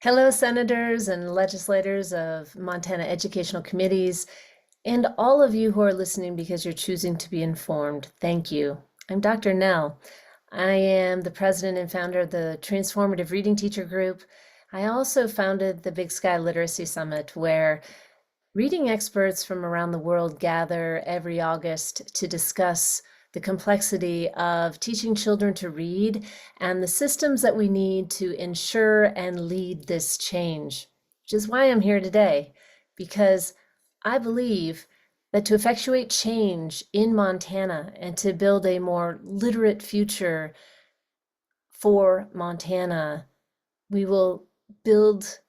Hello, senators and legislators of Montana educational committees, and all of you who are listening because you're choosing to be informed. Thank you. I'm Dr. Nell. I am the president and founder of the Transformative Reading Teacher Group. I also founded the Big Sky Literacy Summit, where reading experts from around the world gather every August to discuss the complexity of teaching children to read and the systems that we need to ensure and lead this change, which is why I'm here today, because I believe that to effectuate change in Montana and to build a more literate future for Montana, we will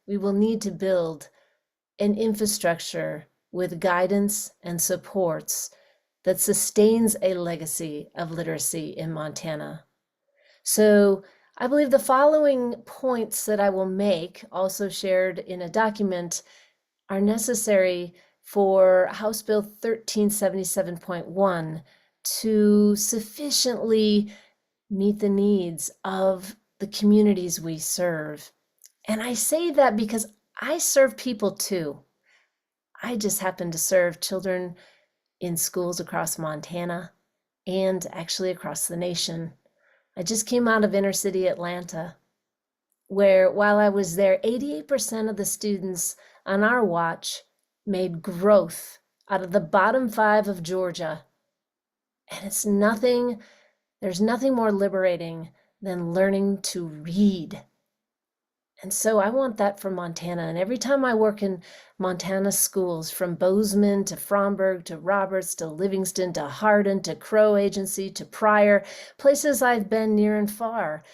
need to build an infrastructure with guidance and supports that sustains a legacy of literacy in Montana. So I believe the following points that I will make, also shared in a document, are necessary for House Bill 1377.1 to sufficiently meet the needs of the communities we serve. And I say that because I serve people too. I just happen to serve children in schools across Montana and actually across the nation. I just came out of inner city Atlanta, where while I was there, 88% of the students on our watch made growth out of the bottom 5 of Georgia. And there's nothing more liberating than learning to read. And so I want that for Montana. And every time I work in Montana schools, from Bozeman to Fromberg to Roberts to Livingston to Hardin to Crow Agency to Pryor, places I've been near and far,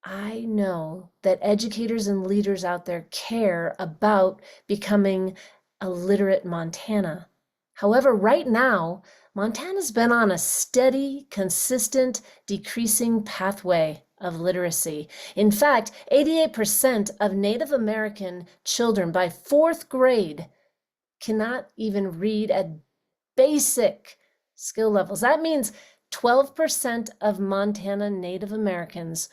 I know that educators and leaders out there care about becoming a literate Montana. However, right now, Montana's been on a steady, consistent, decreasing pathway of literacy. In fact, 88% of Native American children by 4th grade cannot even read at basic skill levels. That means 12% of Montana Native Americans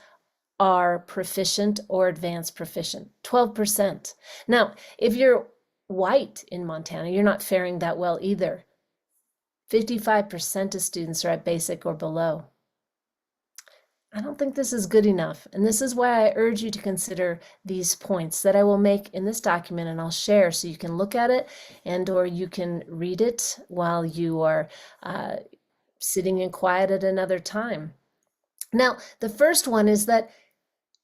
are proficient or advanced proficient. 12%. Now, if you're white in Montana, you're not faring that well either. 55% of students are at basic or below. I don't think this is good enough, and this is why I urge you to consider these points that I will make in this document, and I'll share so you can look at it and or you can read it while you are sitting in quiet at another time. Now, the first one is that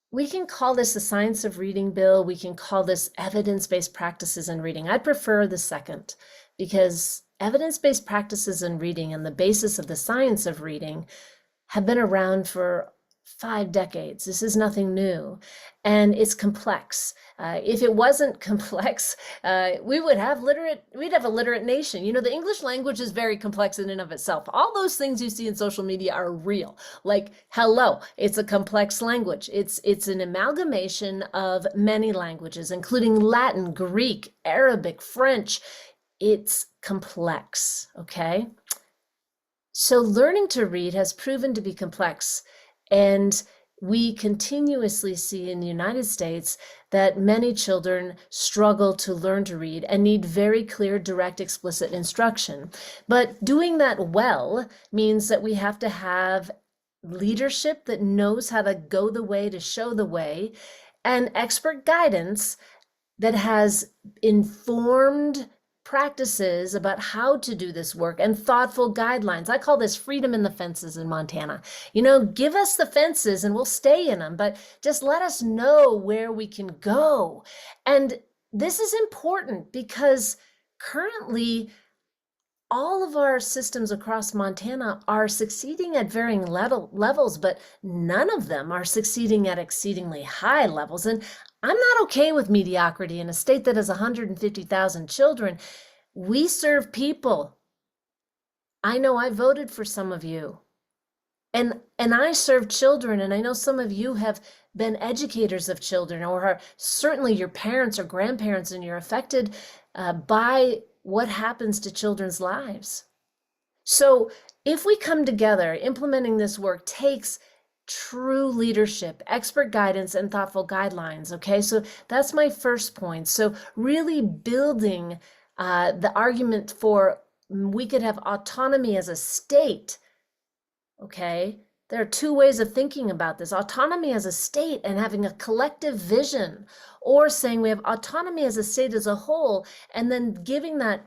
we can call this the Science of Reading Bill. We can call this evidence-based practices in reading. I prefer the second, because evidence-based practices in reading and the basis of the science of reading have been around for 5 decades. This is nothing new, and it's complex. If it wasn't complex, we'd have a literate nation. You know, the English language is very complex in and of itself. All those things you see in social media are real. Like, hello, it's a complex language. It's an amalgamation of many languages, including Latin, Greek, Arabic, French. It's complex, okay? So learning to read has proven to be complex, and we continuously see in the United States that many children struggle to learn to read and need very clear, direct, explicit instruction. But doing that well means that we have to have leadership that knows how to go the way, to show the way, and expert guidance that has informed practices about how to do this work and thoughtful guidelines. I call this freedom in the fences in Montana. You know, give us the fences and we'll stay in them, but just let us know where we can go. And this is important because currently all of our systems across Montana are succeeding at varying levels, but none of them are succeeding at exceedingly high levels. And I'm not okay with mediocrity in a state that has 150,000 children. We serve people. I know I voted for some of you. And I serve children, and I know some of you have been educators of children, or are certainly your parents or grandparents, and you're affected by what happens to children's lives. So if we come together, implementing this work takes true leadership, expert guidance, and thoughtful guidelines. Okay, so that's my first point. So really building the argument for we could have autonomy as a state. Okay, there are two ways of thinking about this: autonomy as a state and having a collective vision, or saying we have autonomy as a state as a whole, and then giving that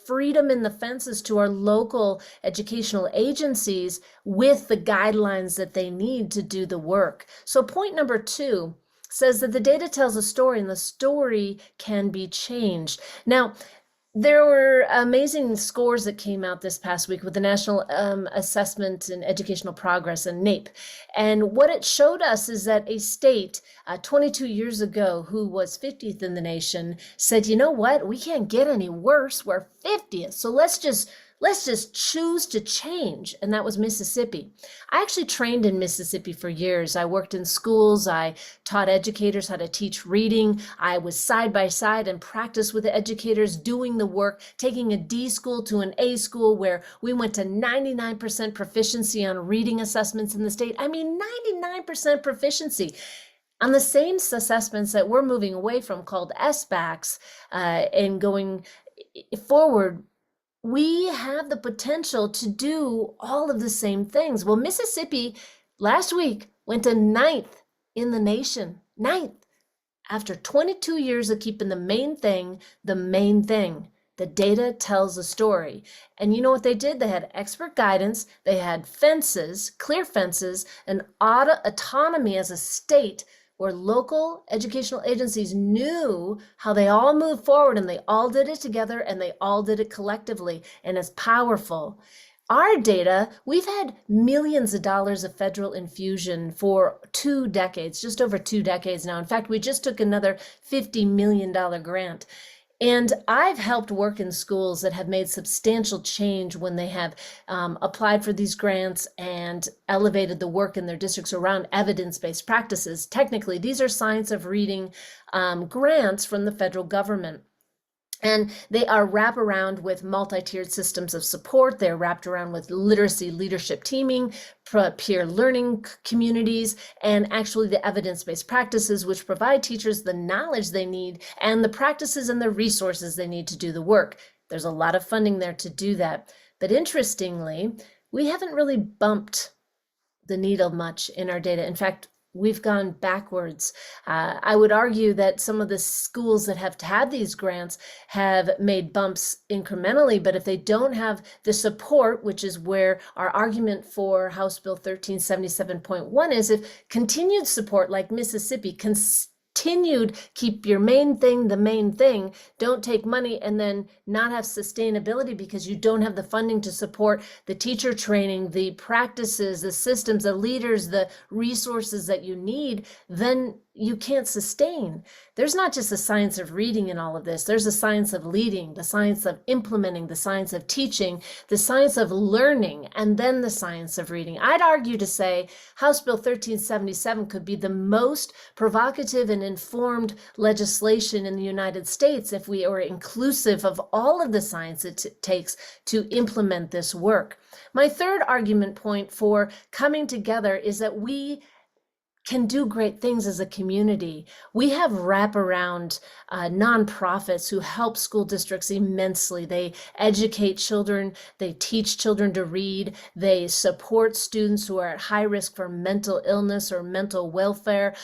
freedom in the fences to our local educational agencies with the guidelines that they need to do the work. So point number 2 says that the data tells a story and the story can be changed. Now, there were amazing scores that came out this past week with the National Assessment in Educational Progress and NAEP. And what it showed us is that a state 22 years ago who was 50th in the nation said, you know what, we can't get any worse, we're 50th. So let's just choose to change. And that was Mississippi. I actually trained in Mississippi for years. I worked in schools. I taught educators how to teach reading. I was side by side and practiced with the educators doing the work, taking a D school to an A school where we went to 99% proficiency on reading assessments in the state. I mean, 99% proficiency on the same assessments that we're moving away from called SBACs and going forward. We have the potential to do all of the same things. Well, Mississippi last week went to 9th in the nation, 9th, after 22 years of keeping the main thing, the main thing. The data tells a story. And you know what they did? They had expert guidance, they had fences, clear fences, and autonomy as a state where local educational agencies knew how they all moved forward and they all did it together and they all did it collectively, and it's powerful. Our data, we've had millions of dollars of federal infusion for 2 decades, just over 2 decades now. In fact, we just took another $50 million grant. And I've helped work in schools that have made substantial change when they have applied for these grants and elevated the work in their districts around evidence-based practices. Technically, these are science of reading grants from the federal government. And they are wrapped around with multi-tiered systems of support. They're wrapped around with literacy leadership teaming, peer learning communities, and actually the evidence-based practices, which provide teachers the knowledge they need and the practices and the resources they need to do the work. There's a lot of funding there to do that. But interestingly, we haven't really bumped the needle much in our data. In fact, we've gone backwards. I would argue that some of the schools that have had these grants have made bumps incrementally, but if they don't have the support, which is where our argument for House Bill 1377.1 is, if continued support like Mississippi, continued, keep your main thing the main thing, don't take money and then not have sustainability because you don't have the funding to support the teacher training, the practices, the systems, the leaders, the resources that you need, then you can't sustain. There's not just a science of reading in all of this. There's a science of leading, the science of implementing, the science of teaching, the science of learning, and then the science of reading. I'd argue to say House Bill 1377 could be the most provocative and informed legislation in the United States if we are inclusive of all of the science it takes to implement this work. My third argument point for coming together is that we can do great things as a community. We have wraparound nonprofits who help school districts immensely. They educate children, they teach children to read, they support students who are at high risk for mental illness or mental welfare.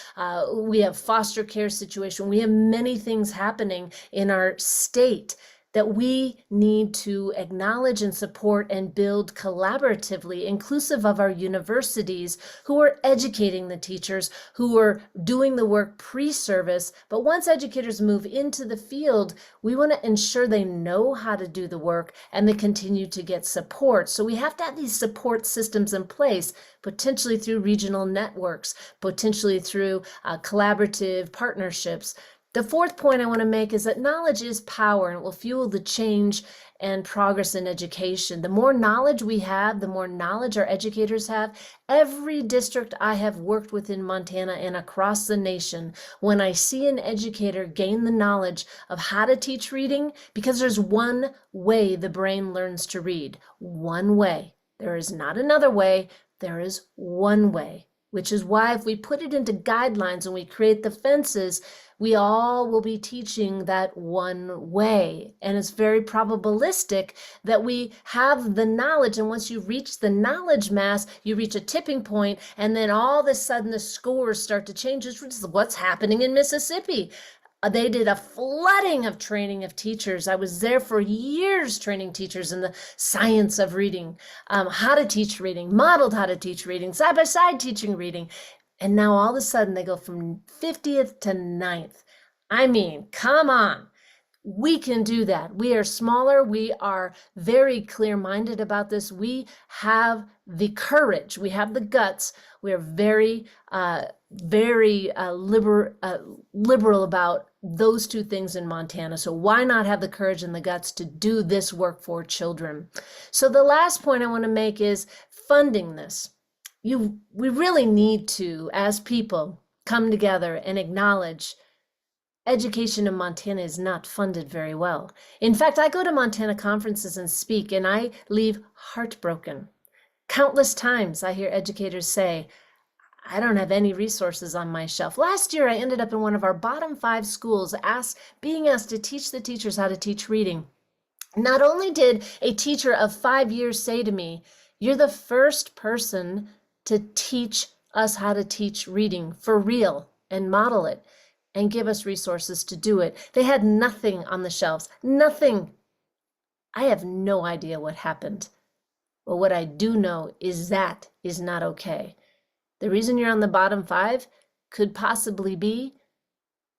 We have foster care situation. We have many things happening in our state that we need to acknowledge and support and build collaboratively, inclusive of our universities who are educating the teachers, who are doing the work pre-service. But once educators move into the field, we want to ensure they know how to do the work and they continue to get support. So we have to have these support systems in place, potentially through regional networks, potentially through collaborative partnerships. The fourth point I want to make is that knowledge is power and it will fuel the change and progress in education. The more knowledge we have, the more knowledge our educators have. Every district I have worked with in Montana and across the nation, when I see an educator gain the knowledge of how to teach reading, because there's one way the brain learns to read, one way. There is not another way, there is one way. which is why if we put it into guidelines and we create the fences, we all will be teaching that one way. And it's very probabilistic that we have the knowledge. And once you reach the knowledge mass, you reach a tipping point, and then all of a sudden the scores start to change. This is what's happening in Mississippi. They did a flooding of training of teachers. I was there for years training teachers in the science of reading, how to teach reading, modeled how to teach reading, side-by-side teaching reading. And now all of a sudden they go from 50th to 9th. I mean, come on. We can do that. We are smaller. We are very clear-minded about this. We have the courage. We have the guts. We are very liberal about those two things in Montana. So why not have the courage and the guts to do this work for children? So the last point I want to make is funding this. We really need to, as people, come together and acknowledge education in Montana is not funded very well. In fact, I go to Montana conferences and speak, and I leave heartbroken. Countless times I hear educators say, I don't have any resources on my shelf. Last year, I ended up in one of our bottom 5 schools being asked to teach the teachers how to teach reading. Not only did a teacher of 5 years say to me, you're the first person to teach us how to teach reading for real and model it and give us resources to do it. They had nothing on the shelves, nothing. I have no idea what happened. But what I do know is that is not okay. The reason you're on the bottom 5 could possibly be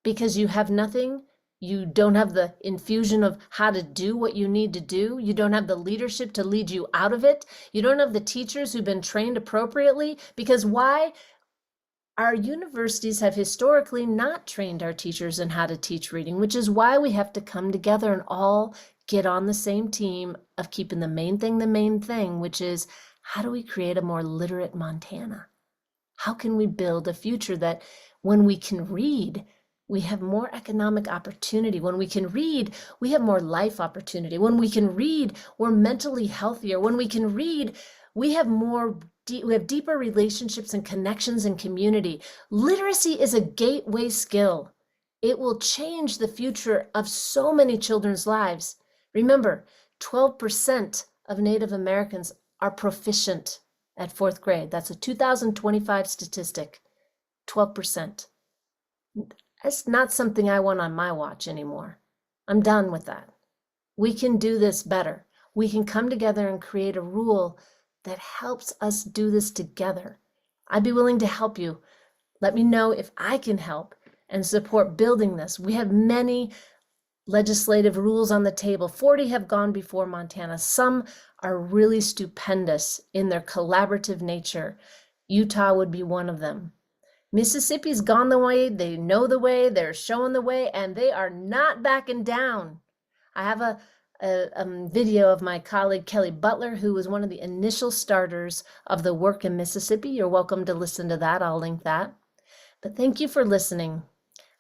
because you have nothing. You don't have the infusion of how to do what you need to do. You don't have the leadership to lead you out of it. You don't have the teachers who've been trained appropriately. Because why? Our universities have historically not trained our teachers in how to teach reading, which is why we have to come together and all get on the same team of keeping the main thing, which is how do we create a more literate Montana? How can we build a future that when we can read, we have more economic opportunity? When we can read, we have more life opportunity. When we can read, we're mentally healthier. When we can read, we have deeper relationships and connections and community. Literacy is a gateway skill. It will change the future of so many children's lives. Remember, 12% of Native Americans are proficient at 4th grade. That's a 2025 statistic, 12%. That's not something I want on my watch anymore. I'm done with that. We can do this better. We can come together and create a rule that helps us do this together. I'd be willing to help you. Let me know if I can help and support building this. We have many legislative rules on the table. 40 have gone before Montana. Some are really stupendous in their collaborative nature. Utah would be one of them. Mississippi's gone the way, they know the way, they're showing the way, and they are not backing down. I have a video of my colleague Kelly Butler, who was one of the initial starters of the work in Mississippi. You're welcome to listen to that. I'll link that. But thank you for listening.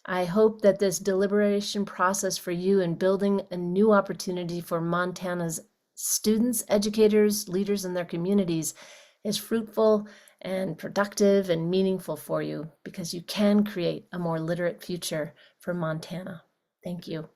I hope that this deliberation process for you in building a new opportunity for Montana's students, educators, leaders in their communities is fruitful and productive and meaningful for you, because you can create a more literate future for Montana. Thank you.